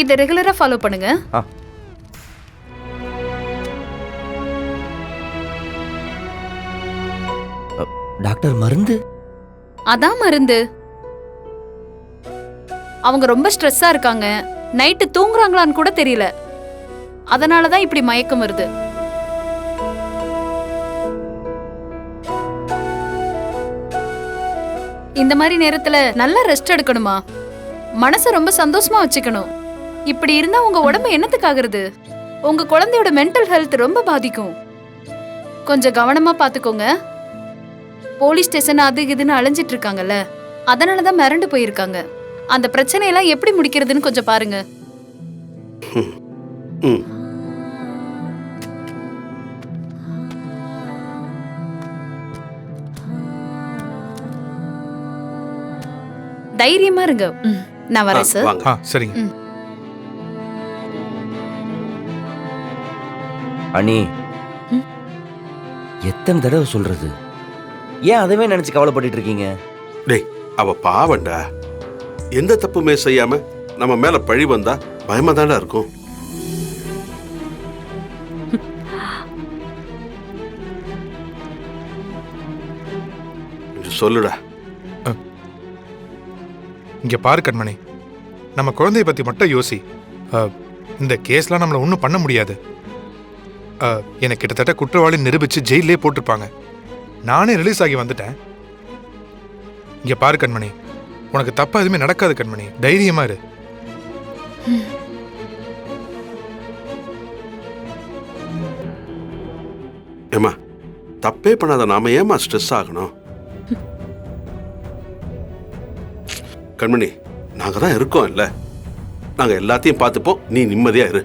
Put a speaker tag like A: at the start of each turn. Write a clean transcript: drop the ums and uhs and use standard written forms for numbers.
A: இதை ரெகுலரா ஃபாலோ பண்ணுங்க.
B: டாக்டர் மருந்து?
A: அதான் மருந்து. அவங்க ரொம்ப ஸ்ட்ரெஸ்ஸா இருக்காங்க. நைட்டு தூங்குறாங்களான்னு கூட தெரியல. அதனாலதான் இப்படி மயக்கம் வருது. இந்த மாதிரி நேரத்துல நல்லா ரெஸ்ட் எடுக்கணுமா? மனசை ரொம்ப சந்தோஷமா வச்சுக்கணும். இப்படி இருந்தா உங்க உடம்பு என்னத்துக்கு ஆகுறது? உங்க குழந்தையோட மென்டல் ஹெல்த் ரொம்ப பாதிக்கும். கொஞ்சம் கவனமா பாத்துக்கோங்க. போலீஸ் ஸ்டேஷன் அது இதுன்னு அலைஞ்சிட்டு இருக்காங்கல்ல, அதனாலதான் மிரண்டு போயிருக்காங்க. அந்த பிரச்சனையெல்லாம் எப்படி முடிக்கிறதுன்னு கொஞ்சம் பாருங்க. தைரியமா இருங்க. நான் வரேன் சார்.
C: சரிங்க.
B: அண்ணி, எத்தனை தடவை சொல்றது? ஏன் அதவே நினைச்சு கவலைப்பட்டு இருக்கீங்க?
D: டேய், அவ பாவண்டா. எந்த தப்புமே செய்யாம நம்ம மேல பழி வந்தா பயமா தானே இருக்கும். சொல்லுடா.
C: இங்க பாரு கண்மணி, நம்ம குழந்தைய பத்தி மட்டும் யோசி. இந்த கேஸ்லாம் நம்மள ஒன்றும் பண்ண முடியாது. எனக்கு கிட்டத்தட்ட குற்றவாளி நிரூபிச்சு ஜெயிலே போட்டிருப்பாங்க. நானே ரிலீஸ் ஆகி வந்துட்டேன். இங்க பாரு கண்மணி, உனக்கு தப்பா எதுவுமே நடக்காது கண்மணி. தைரியமா இரு.
D: ஏமா, தப்பே பண்ணாத நாம ஏமா ஸ்ட்ரெஸ் ஆகணும்? கண்மணி, நாங்க தான் இருக்கோம் இல்ல, நாங்க எல்லாத்தையும் பார்த்துப்போம். நீ நிம்மதியா இரு.